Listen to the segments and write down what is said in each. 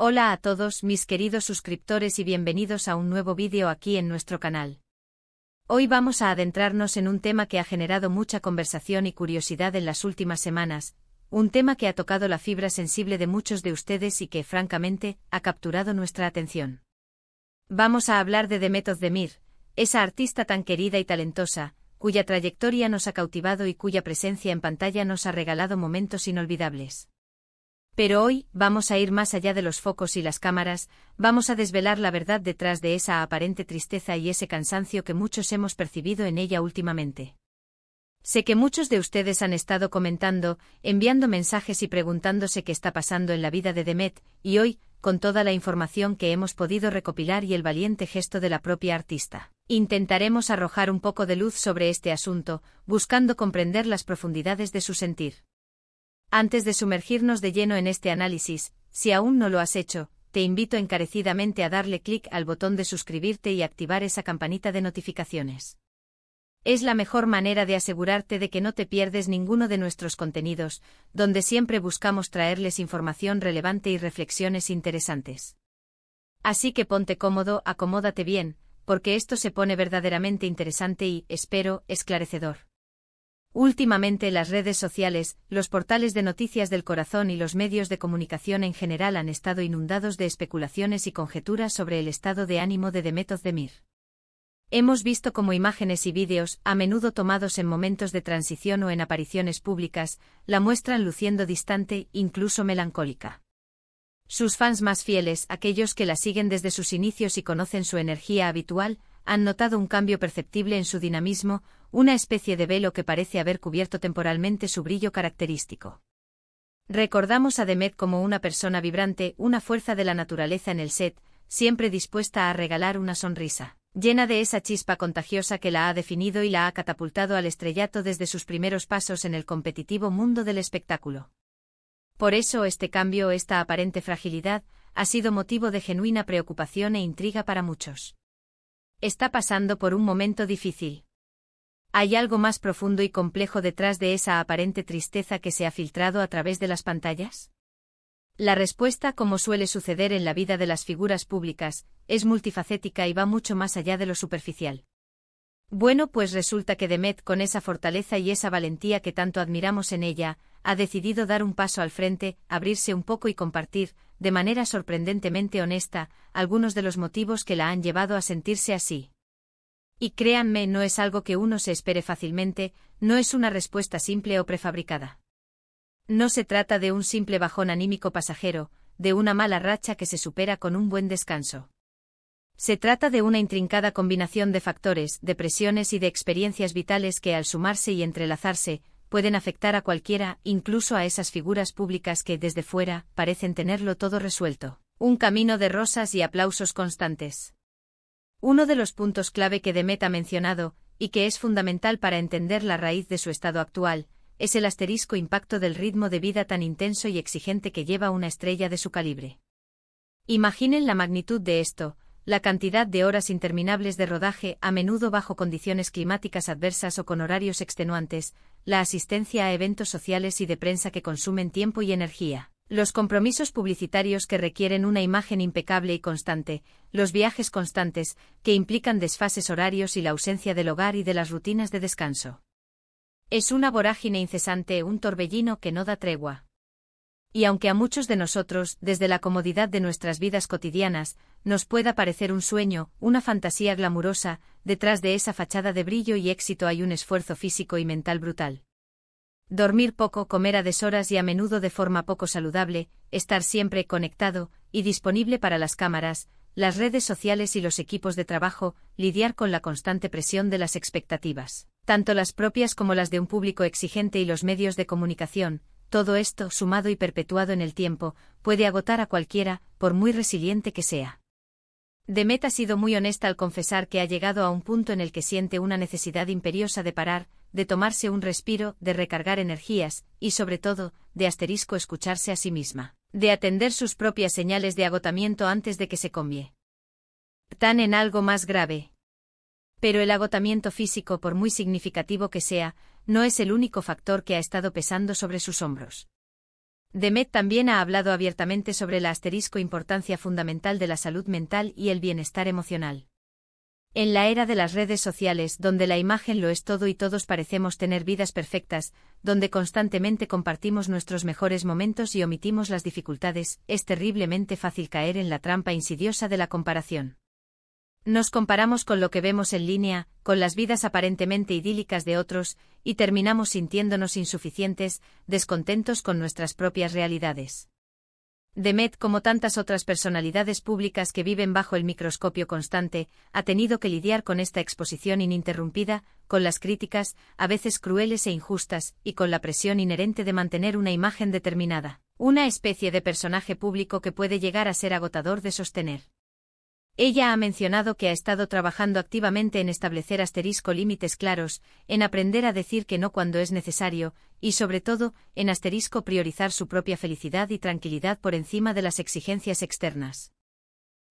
Hola a todos mis queridos suscriptores y bienvenidos a un nuevo vídeo aquí en nuestro canal. Hoy vamos a adentrarnos en un tema que ha generado mucha conversación y curiosidad en las últimas semanas, un tema que ha tocado la fibra sensible de muchos de ustedes y que, francamente, ha capturado nuestra atención. Vamos a hablar de Demet Özdemir, esa artista tan querida y talentosa, cuya trayectoria nos ha cautivado y cuya presencia en pantalla nos ha regalado momentos inolvidables. Pero hoy, vamos a ir más allá de los focos y las cámaras, vamos a desvelar la verdad detrás de esa aparente tristeza y ese cansancio que muchos hemos percibido en ella últimamente. Sé que muchos de ustedes han estado comentando, enviando mensajes y preguntándose qué está pasando en la vida de Demet, y hoy, con toda la información que hemos podido recopilar y el valiente gesto de la propia artista, intentaremos arrojar un poco de luz sobre este asunto, buscando comprender las profundidades de su sentir. Antes de sumergirnos de lleno en este análisis, si aún no lo has hecho, te invito encarecidamente a darle clic al botón de suscribirte y activar esa campanita de notificaciones. Es la mejor manera de asegurarte de que no te pierdes ninguno de nuestros contenidos, donde siempre buscamos traerles información relevante y reflexiones interesantes. Así que ponte cómodo, acomódate bien, porque esto se pone verdaderamente interesante y, espero, esclarecedor. Últimamente las redes sociales, los portales de noticias del corazón y los medios de comunicación en general han estado inundados de especulaciones y conjeturas sobre el estado de ánimo de Demet Özdemir. Hemos visto cómo imágenes y vídeos, a menudo tomados en momentos de transición o en apariciones públicas, la muestran luciendo distante, incluso melancólica. Sus fans más fieles, aquellos que la siguen desde sus inicios y conocen su energía habitual, han notado un cambio perceptible en su dinamismo, una especie de velo que parece haber cubierto temporalmente su brillo característico. Recordamos a Demet como una persona vibrante, una fuerza de la naturaleza en el set, siempre dispuesta a regalar una sonrisa, llena de esa chispa contagiosa que la ha definido y la ha catapultado al estrellato desde sus primeros pasos en el competitivo mundo del espectáculo. Por eso este cambio, esta aparente fragilidad, ha sido motivo de genuina preocupación e intriga para muchos. Está pasando por un momento difícil. ¿Hay algo más profundo y complejo detrás de esa aparente tristeza que se ha filtrado a través de las pantallas? La respuesta, como suele suceder en la vida de las figuras públicas, es multifacética y va mucho más allá de lo superficial. Bueno, pues resulta que Demet, con esa fortaleza y esa valentía que tanto admiramos en ella, ha decidido dar un paso al frente, abrirse un poco y compartir, de manera sorprendentemente honesta, algunos de los motivos que la han llevado a sentirse así. Y créanme, no es algo que uno se espere fácilmente, no es una respuesta simple o prefabricada. No se trata de un simple bajón anímico pasajero, de una mala racha que se supera con un buen descanso. Se trata de una intrincada combinación de factores, de presiones y de experiencias vitales que, al sumarse y entrelazarse, pueden afectar a cualquiera, incluso a esas figuras públicas que, desde fuera, parecen tenerlo todo resuelto. Un camino de rosas y aplausos constantes. Uno de los puntos clave que Demet ha mencionado, y que es fundamental para entender la raíz de su estado actual, es el asterisco impacto del ritmo de vida tan intenso y exigente que lleva una estrella de su calibre. Imaginen la magnitud de esto. La cantidad de horas interminables de rodaje, a menudo bajo condiciones climáticas adversas o con horarios extenuantes, la asistencia a eventos sociales y de prensa que consumen tiempo y energía, los compromisos publicitarios que requieren una imagen impecable y constante, los viajes constantes, que implican desfases horarios y la ausencia del hogar y de las rutinas de descanso. Es una vorágine incesante, un torbellino que no da tregua. Y aunque a muchos de nosotros, desde la comodidad de nuestras vidas cotidianas, nos pueda parecer un sueño, una fantasía glamurosa, detrás de esa fachada de brillo y éxito hay un esfuerzo físico y mental brutal. Dormir poco, comer a deshoras y a menudo de forma poco saludable, estar siempre conectado y disponible para las cámaras, las redes sociales y los equipos de trabajo, lidiar con la constante presión de las expectativas, tanto las propias como las de un público exigente y los medios de comunicación. Todo esto, sumado y perpetuado en el tiempo, puede agotar a cualquiera, por muy resiliente que sea. Demet ha sido muy honesta al confesar que ha llegado a un punto en el que siente una necesidad imperiosa de parar, de tomarse un respiro, de recargar energías, y sobre todo, de escucharse a sí misma, de atender sus propias señales de agotamiento antes de que se conviertan en algo más grave. Pero el agotamiento físico, por muy significativo que sea, no es el único factor que ha estado pesando sobre sus hombros. Demet también ha hablado abiertamente sobre la importancia fundamental de la salud mental y el bienestar emocional. En la era de las redes sociales, donde la imagen lo es todo y todos parecemos tener vidas perfectas, donde constantemente compartimos nuestros mejores momentos y omitimos las dificultades, es terriblemente fácil caer en la trampa insidiosa de la comparación. Nos comparamos con lo que vemos en línea, con las vidas aparentemente idílicas de otros, y terminamos sintiéndonos insuficientes, descontentos con nuestras propias realidades. Demet, como tantas otras personalidades públicas que viven bajo el microscopio constante, ha tenido que lidiar con esta exposición ininterrumpida, con las críticas, a veces crueles e injustas, y con la presión inherente de mantener una imagen determinada, una especie de personaje público que puede llegar a ser agotador de sostener. Ella ha mencionado que ha estado trabajando activamente en establecer límites claros, en aprender a decir que no cuando es necesario, y sobre todo, en priorizar su propia felicidad y tranquilidad por encima de las exigencias externas.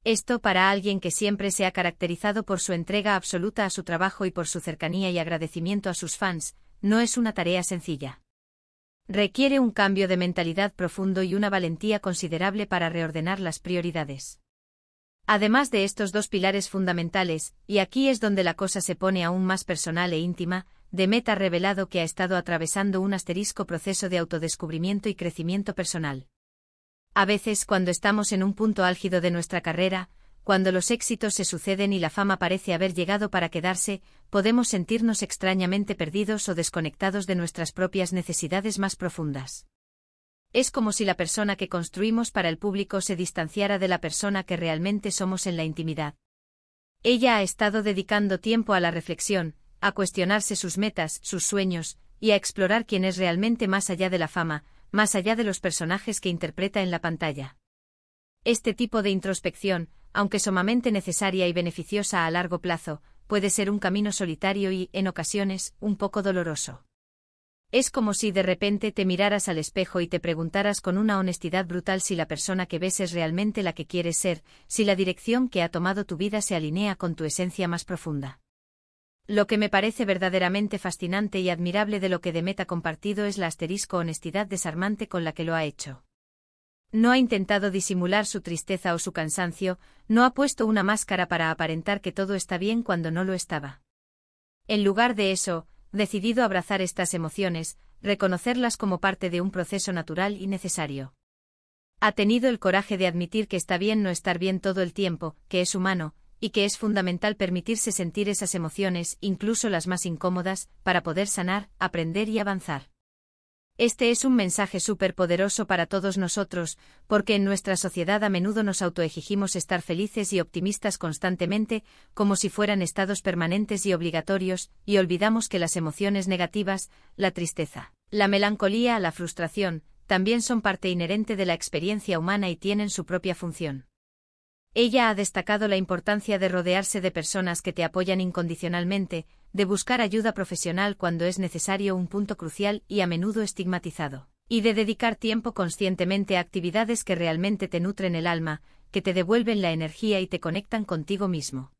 Esto, para alguien que siempre se ha caracterizado por su entrega absoluta a su trabajo y por su cercanía y agradecimiento a sus fans, no es una tarea sencilla. Requiere un cambio de mentalidad profundo y una valentía considerable para reordenar las prioridades. Además de estos dos pilares fundamentales, y aquí es donde la cosa se pone aún más personal e íntima, Demet ha revelado que ha estado atravesando un proceso de autodescubrimiento y crecimiento personal. A veces, cuando estamos en un punto álgido de nuestra carrera, cuando los éxitos se suceden y la fama parece haber llegado para quedarse, podemos sentirnos extrañamente perdidos o desconectados de nuestras propias necesidades más profundas. Es como si la persona que construimos para el público se distanciara de la persona que realmente somos en la intimidad. Ella ha estado dedicando tiempo a la reflexión, a cuestionarse sus metas, sus sueños, y a explorar quién es realmente más allá de la fama, más allá de los personajes que interpreta en la pantalla. Este tipo de introspección, aunque sumamente necesaria y beneficiosa a largo plazo, puede ser un camino solitario y, en ocasiones, un poco doloroso. Es como si de repente te miraras al espejo y te preguntaras con una honestidad brutal si la persona que ves es realmente la que quieres ser, si la dirección que ha tomado tu vida se alinea con tu esencia más profunda. Lo que me parece verdaderamente fascinante y admirable de lo que Demet ha compartido es la honestidad desarmante con la que lo ha hecho. No ha intentado disimular su tristeza o su cansancio, no ha puesto una máscara para aparentar que todo está bien cuando no lo estaba. En lugar de eso, decidido abrazar estas emociones, reconocerlas como parte de un proceso natural y necesario. Ha tenido el coraje de admitir que está bien no estar bien todo el tiempo, que es humano, y que es fundamental permitirse sentir esas emociones, incluso las más incómodas, para poder sanar, aprender y avanzar. Este es un mensaje superpoderoso para todos nosotros, porque en nuestra sociedad a menudo nos autoexigimos estar felices y optimistas constantemente, como si fueran estados permanentes y obligatorios, y olvidamos que las emociones negativas, la tristeza, la melancolía, la frustración, también son parte inherente de la experiencia humana y tienen su propia función. Ella ha destacado la importancia de rodearse de personas que te apoyan incondicionalmente, de buscar ayuda profesional cuando es necesario, un punto crucial y a menudo estigmatizado, y de dedicar tiempo conscientemente a actividades que realmente te nutren el alma, que te devuelven la energía y te conectan contigo mismo.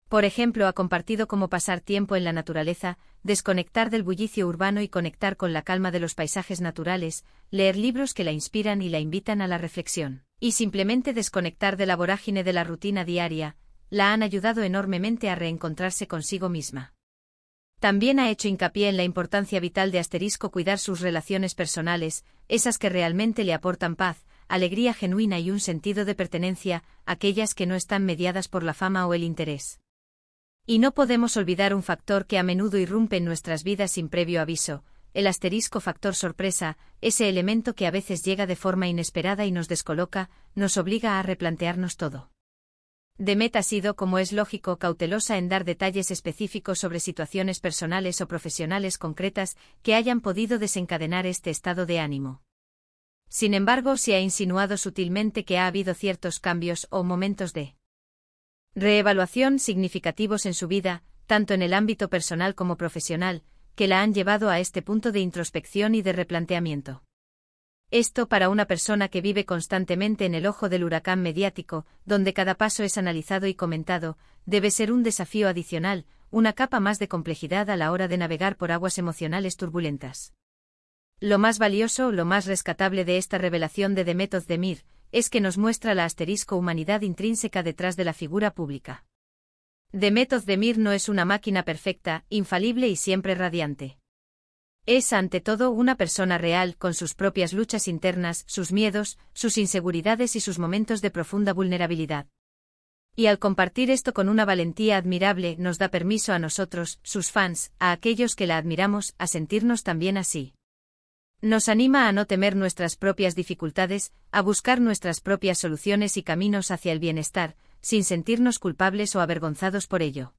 Por ejemplo, ha compartido cómo pasar tiempo en la naturaleza, desconectar del bullicio urbano y conectar con la calma de los paisajes naturales, leer libros que la inspiran y la invitan a la reflexión, y simplemente desconectar de la vorágine de la rutina diaria, la han ayudado enormemente a reencontrarse consigo misma. También ha hecho hincapié en la importancia vital de cuidar sus relaciones personales, esas que realmente le aportan paz, alegría genuina y un sentido de pertenencia, aquellas que no están mediadas por la fama o el interés. Y no podemos olvidar un factor que a menudo irrumpe en nuestras vidas sin previo aviso, el factor sorpresa, ese elemento que a veces llega de forma inesperada y nos descoloca, nos obliga a replantearnos todo. Demet ha sido, como es lógico, cautelosa en dar detalles específicos sobre situaciones personales o profesionales concretas que hayan podido desencadenar este estado de ánimo. Sin embargo, se ha insinuado sutilmente que ha habido ciertos cambios o momentos de reevaluación significativos en su vida, tanto en el ámbito personal como profesional, que la han llevado a este punto de introspección y de replanteamiento. Esto, para una persona que vive constantemente en el ojo del huracán mediático, donde cada paso es analizado y comentado, debe ser un desafío adicional, una capa más de complejidad a la hora de navegar por aguas emocionales turbulentas. Lo más valioso, lo más rescatable de esta revelación de Demet Özdemir, es que nos muestra la humanidad intrínseca detrás de la figura pública. Demet Özdemir no es una máquina perfecta, infalible y siempre radiante. Es ante todo una persona real, con sus propias luchas internas, sus miedos, sus inseguridades y sus momentos de profunda vulnerabilidad. Y al compartir esto con una valentía admirable nos da permiso a nosotros, sus fans, a aquellos que la admiramos, a sentirnos también así. Nos anima a no temer nuestras propias dificultades, a buscar nuestras propias soluciones y caminos hacia el bienestar, sin sentirnos culpables o avergonzados por ello.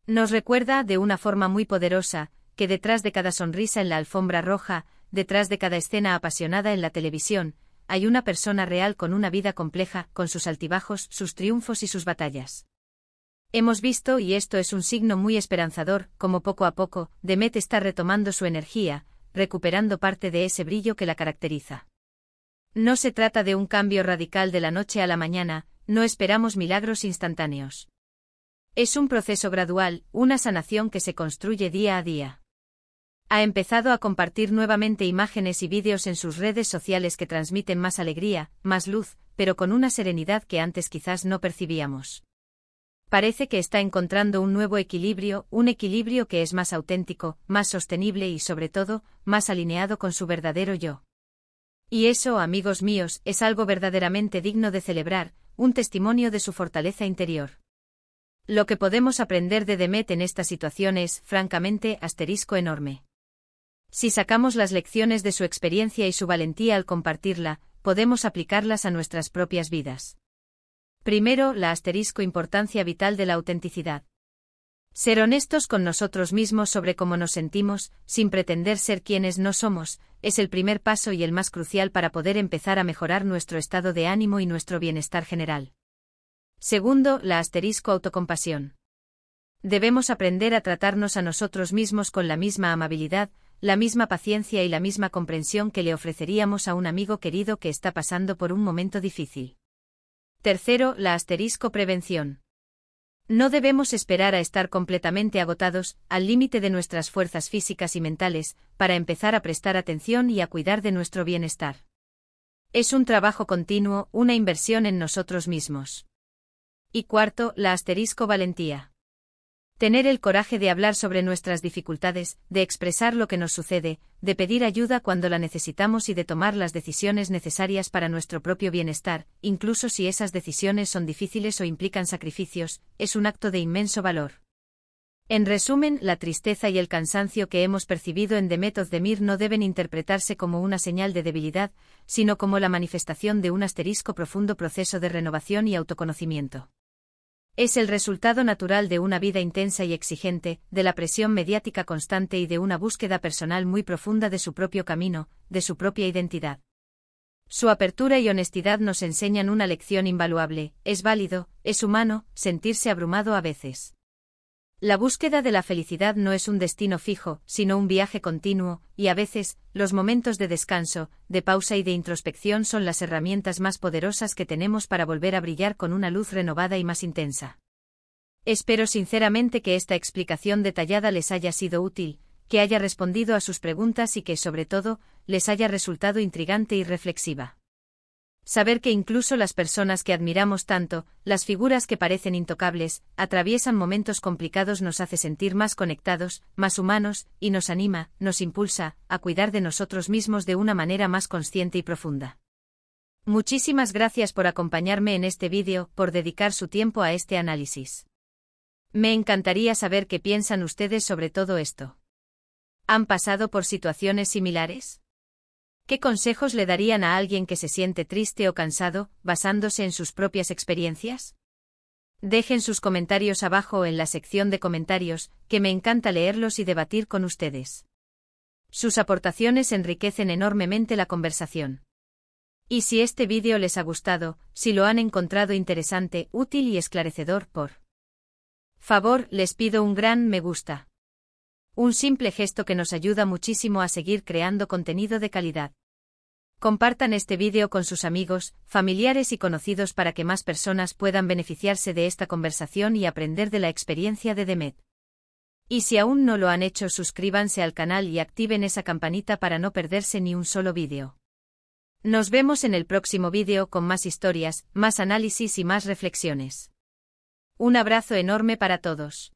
Nos recuerda, de una forma muy poderosa, que detrás de cada sonrisa en la alfombra roja, detrás de cada escena apasionada en la televisión, hay una persona real con una vida compleja, con sus altibajos, sus triunfos y sus batallas. Hemos visto, y esto es un signo muy esperanzador, como poco a poco, Demet está retomando su energía, recuperando parte de ese brillo que la caracteriza. No se trata de un cambio radical de la noche a la mañana, no esperamos milagros instantáneos. Es un proceso gradual, una sanación que se construye día a día. Ha empezado a compartir nuevamente imágenes y vídeos en sus redes sociales que transmiten más alegría, más luz, pero con una serenidad que antes quizás no percibíamos. Parece que está encontrando un nuevo equilibrio, un equilibrio que es más auténtico, más sostenible y sobre todo, más alineado con su verdadero yo. Y eso, amigos míos, es algo verdaderamente digno de celebrar, un testimonio de su fortaleza interior. Lo que podemos aprender de Demet en esta situación es, francamente, enorme. Si sacamos las lecciones de su experiencia y su valentía al compartirla, podemos aplicarlas a nuestras propias vidas. Primero, la importancia vital de la autenticidad. Ser honestos con nosotros mismos sobre cómo nos sentimos, sin pretender ser quienes no somos, es el primer paso y el más crucial para poder empezar a mejorar nuestro estado de ánimo y nuestro bienestar general. Segundo, la autocompasión. Debemos aprender a tratarnos a nosotros mismos con la misma amabilidad, la misma paciencia y la misma comprensión que le ofreceríamos a un amigo querido que está pasando por un momento difícil. Tercero, la prevención. No debemos esperar a estar completamente agotados, al límite de nuestras fuerzas físicas y mentales, para empezar a prestar atención y a cuidar de nuestro bienestar. Es un trabajo continuo, una inversión en nosotros mismos. Y cuarto, la valentía. Tener el coraje de hablar sobre nuestras dificultades, de expresar lo que nos sucede, de pedir ayuda cuando la necesitamos y de tomar las decisiones necesarias para nuestro propio bienestar, incluso si esas decisiones son difíciles o implican sacrificios, es un acto de inmenso valor. En resumen, la tristeza y el cansancio que hemos percibido en Demet Özdemir no deben interpretarse como una señal de debilidad, sino como la manifestación de un profundo proceso de renovación y autoconocimiento. Es el resultado natural de una vida intensa y exigente, de la presión mediática constante y de una búsqueda personal muy profunda de su propio camino, de su propia identidad. Su apertura y honestidad nos enseñan una lección invaluable: es válido, es humano, sentirse abrumado a veces. La búsqueda de la felicidad no es un destino fijo, sino un viaje continuo, y a veces, los momentos de descanso, de pausa y de introspección son las herramientas más poderosas que tenemos para volver a brillar con una luz renovada y más intensa. Espero sinceramente que esta explicación detallada les haya sido útil, que haya respondido a sus preguntas y que, sobre todo, les haya resultado intrigante y reflexiva. Saber que incluso las personas que admiramos tanto, las figuras que parecen intocables, atraviesan momentos complicados nos hace sentir más conectados, más humanos, y nos anima, nos impulsa, a cuidar de nosotros mismos de una manera más consciente y profunda. Muchísimas gracias por acompañarme en este vídeo, por dedicar su tiempo a este análisis. Me encantaría saber qué piensan ustedes sobre todo esto. ¿Han pasado por situaciones similares? ¿Qué consejos le darían a alguien que se siente triste o cansado, basándose en sus propias experiencias? Dejen sus comentarios abajo en la sección de comentarios, que me encanta leerlos y debatir con ustedes. Sus aportaciones enriquecen enormemente la conversación. Y si este vídeo les ha gustado, si lo han encontrado interesante, útil y esclarecedor, por favor, les pido un gran me gusta. Un simple gesto que nos ayuda muchísimo a seguir creando contenido de calidad. Compartan este vídeo con sus amigos, familiares y conocidos para que más personas puedan beneficiarse de esta conversación y aprender de la experiencia de Demet. Y si aún no lo han hecho, suscríbanse al canal y activen esa campanita para no perderse ni un solo vídeo. Nos vemos en el próximo vídeo con más historias, más análisis y más reflexiones. Un abrazo enorme para todos.